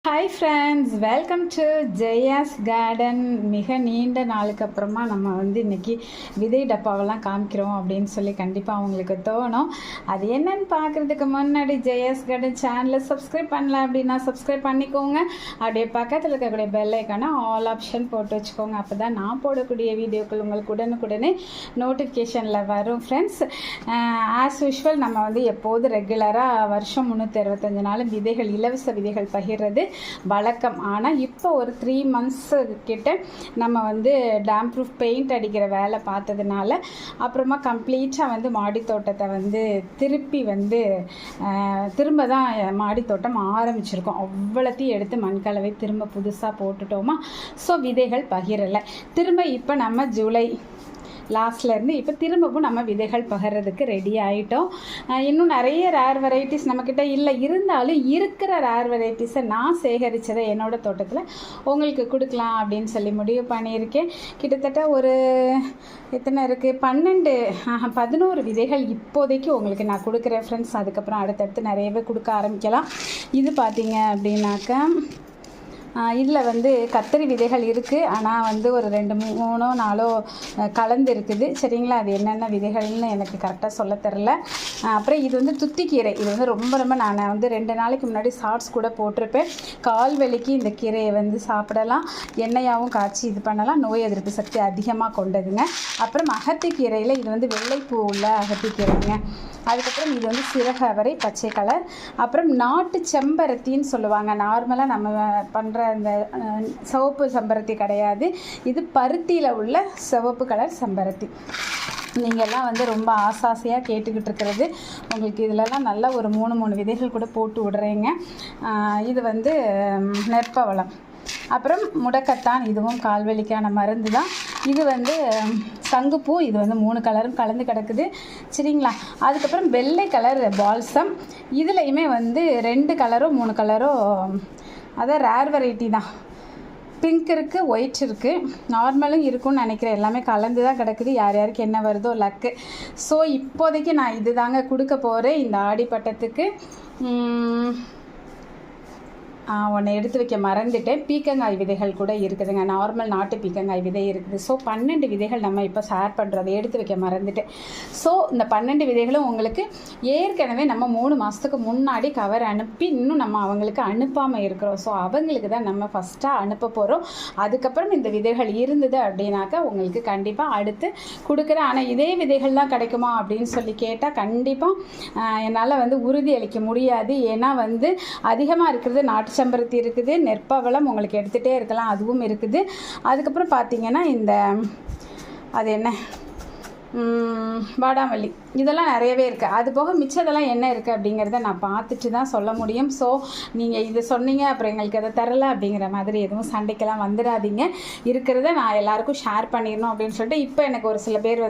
Hi friends, welcome to Jaya's garden. மிக நீண்ட நாளுக்கு அப்புறமா நம்ம இன்றைக்கி விதை டப்பாவெல்லாம் காமிக்கிறோம் அப்படின்னு சொல்லி கண்டிப்பாக அவங்களுக்கு தோணும். அது என்னன்னு பார்க்குறதுக்கு முன்னாடி ஜெயாஸ் கார்டன் சேனலை சப்ஸ்கிரைப் பண்ணல அப்படின்னா சப்ஸ்கிரைப் பண்ணிக்கோங்க. அப்படியே பக்கத்தில் இருக்கக்கூடிய பெல் ஐக்கான ஆல் ஆப்ஷன் போட்டு வச்சுக்கோங்க. அப்போ தான் நான் போடக்கூடிய வீடியோக்கள் உங்களுக்கு உடனுக்குடனே நோட்டிஃபிகேஷனில் வரும். ஃப்ரெண்ட்ஸ், ஆஸ் யூஷுவல் நம்ம எப்போது ரெகுலராக வருஷம் 365 நாளும் விதைகள், இலவச விதைகள் பகிர்றது வழக்கம். ஆனால் இப்போ ஒரு 3 months கிட்ட நம்ம டேம் ப்ரூஃப் பெயிண்ட் அடிக்கிற வேலை பார்த்ததுனால அப்புறமா கம்ப்ளீட்டாக மாடி தோட்டத்தை திரும்ப தான் மாடி தோட்டம் ஆரம்பிச்சிருக்கோம். அவ்வளோத்தையும் எடுத்து மண்கலவை திரும்ப புதுசாக போட்டுட்டோமா. ஸோ விதைகள் பகிரலை. திரும்ப இப்போ நம்ம ஜூலை லாஸ்ட்லேருந்து இப்போ திரும்பவும் நம்ம விதைகள் பகிர்றதுக்கு ரெடி ஆகிட்டோம். இன்னும் நிறைய ரேர் வெரைட்டிஸ் நம்மக்கிட்ட இல்லை, இருந்தாலும் இருக்கிற ரேர் வெரைட்டிஸை நான் சேகரித்ததை என்னோடய தோட்டத்தில் உங்களுக்கு கொடுக்கலாம் அப்படின்னு சொல்லி முடிவு பண்ணியிருக்கேன். கிட்டத்தட்ட ஒரு எத்தனை இருக்குது, 11 விதைகள் இப்போதைக்கு உங்களுக்கு நான் கொடுக்குறேன் ஃப்ரெண்ட்ஸ். அதுக்கப்புறம் அடுத்தடுத்து நிறையவே கொடுக்க ஆரம்பிக்கலாம். இது பார்த்தீங்க அப்படின்னாக்கா இதில் கத்திரி விதைகள் இருக்குது. ஆனால் ஒரு 2, 3, 4 கலந்து இருக்குது. சரிங்களா, அது என்னென்ன விதைகள்னு எனக்கு கரெக்டாக சொல்ல தெரில. அப்புறம் இது துத்திக்கீரை. இது ரொம்ப நான் 2 நாளைக்கு முன்னாடி ஷார்ட்ஸ் கூட போட்டிருப்பேன். கால் வலிக்கு இந்த கீரையை சாப்பிடலாம், எண்ணெயாகவும் காய்ச்சி இது பண்ணலாம், நோய் எதிர்ப்பு சக்தி அதிகமாக கொண்டதுங்க. அப்புறம் அகத்திக்கீரையில் இது வெள்ளைப்பூ உள்ள அகத்திக்கீரைங்க. அதுக்கப்புறம் இது சிறகு அவரை, பச்சை கலர். அப்புறம் நாட்டு செம்பருத்தின்னு சொல்லுவாங்க. நார்மலாக நம்ம பண்ணுற அந்த சிவப்பு செம்பருத்தி கிடையாது, இது பருத்தியில் உள்ள சிவப்பு கலர் செம்பருத்தி. நீங்கள்லாம் ரொம்ப ஆசாசையாக கேட்டுக்கிட்டு இருக்கிறது. உங்களுக்கு இதிலலாம் நல்ல ஒரு 3 விதைகள் கூட போட்டு விடுறேங்க. இது நெற்பவளம். அப்புறம் முடக்கத்தான், இதுவும் கால்வலிக்கான மருந்து தான். இது சங்குப்பூ. இது 3 கலரும் கலந்து கிடக்குது. சரிங்களா. அதுக்கப்புறம் வெள்ளை கலர் பால்சம். இதுலேயுமே 2 கலரோ 3 கலரோ, அதான் ரேர் வெரைட்டி தான். பிங்க் இருக்குது, ஒயிட் இருக்குது, நார்மலும் இருக்குன்னு நினைக்கிறேன். எல்லாமே கலந்து தான் கிடக்குது. யார் யாருக்கு என்ன வருதோ லக்கு. ஸோ இப்போதைக்கு நான் இது தாங்க கொடுக்க போகிறேன் இந்த ஆடிப்பட்டத்துக்கு. ஒன்று எடுத்து வைக்க மறந்துட்டேன். பீக்கங்காய் விதைகள் கூட இருக்குதுங்க. நார்மல் நாட்டு பீக்கங்காய் விதை இருக்குது. ஸோ 12 விதைகள் நம்ம இப்போ ஷேர் பண்ணுறதை எடுத்து வைக்க மறந்துட்டேன். ஸோ இந்த 12 விதைகளும் உங்களுக்கு ஏற்கனவே நம்ம 3 மாதத்துக்கு முன்னாடி கவர் அனுப்பி இன்னும் நம்ம அவங்களுக்கு அனுப்பாமல் இருக்கிறோம். ஸோ அவங்களுக்கு தான் நம்ம ஃபஸ்ட்டாக அனுப்ப போகிறோம். அதுக்கப்புறம் இந்த விதைகள் இருந்தது அப்படின்னாக்கா உங்களுக்கு கண்டிப்பாக அடுத்து கொடுக்குறேன். ஆனால் இதே விதைகள் தான் கிடைக்குமா அப்படின்னு சொல்லி கேட்டால் கண்டிப்பாக என்னால் உறுதி அளிக்க முடியாது. ஏன்னா அதிகமாக இருக்கிறது நாட்டு செம்பருத்தி இருக்குது, நெற்பவளம் உங்களுக்கு எடுத்துகிட்டே இருக்கலாம், அதுவும் இருக்குது. அதுக்கப்புறம் பார்த்தீங்கன்னா அது என்ன, வாடாமல்லி, இதெல்லாம் நிறையவே இருக்குது. அது போக மிச்சதெல்லாம் என்ன இருக்குது அப்படிங்கிறத நான் பார்த்துட்டு தான் சொல்ல முடியும். ஸோ நீங்கள் இது சொன்னீங்க அப்புறம் எங்களுக்கு அதை தரலை அப்படிங்கிற மாதிரி எதுவும் சண்டைக்கெல்லாம் வந்துடாதீங்க. இருக்கிறத நான் எல்லாருக்கும் ஷேர் பண்ணிடணும் அப்படின்னு சொல்லிட்டு இப்போ எனக்கு ஒரு சில பேர்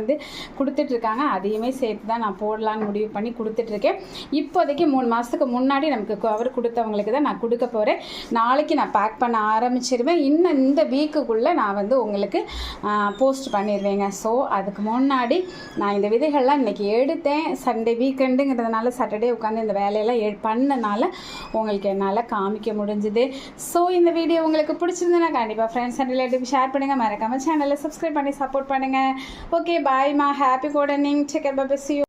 கொடுத்துட்ருக்காங்க. அதையுமே சேர்த்து தான் நான் போடலான்னு முடிவு பண்ணி கொடுத்துட்ருக்கேன். இப்போதைக்கு 3 மாதத்துக்கு முன்னாடி நமக்கு கவர் கொடுத்தவங்களுக்கு தான் நான் கொடுக்க போகிறேன். நாளைக்கு நான் பேக் பண்ண ஆரம்பிச்சிருவேன். இன்னும் இந்த வீக்குக்குள்ளே நான் உங்களுக்கு போஸ்ட் பண்ணிடுவேங்க. ஸோ அதுக்கு முன்னாடி நான் இந்த விதைகள்லாம் இன்றைக்கி எடுத்தேன். சண்டே வீக்கெண்டுங்கிறதுனால சாட்டர்டே உட்காந்து இந்த வேலையெல்லாம் பண்ணனால உங்களுக்கு என்னால் காமிக்க முடிஞ்சுது. ஸோ இந்த வீடியோ உங்களுக்கு பிடிச்சிருந்துன்னா கண்டிப்பாக ஃப்ரெண்ட்ஸ் அண்ட் ரிலேட்டிவ் ஷேர் பண்ணுங்கள். மறக்காமல் சேனலை சப்ஸ்கிரைப் பண்ணி சப்போர்ட் பண்ணுங்கள். ஓகே, பாய்மா. Happy gardening. Take care. Bye. See you.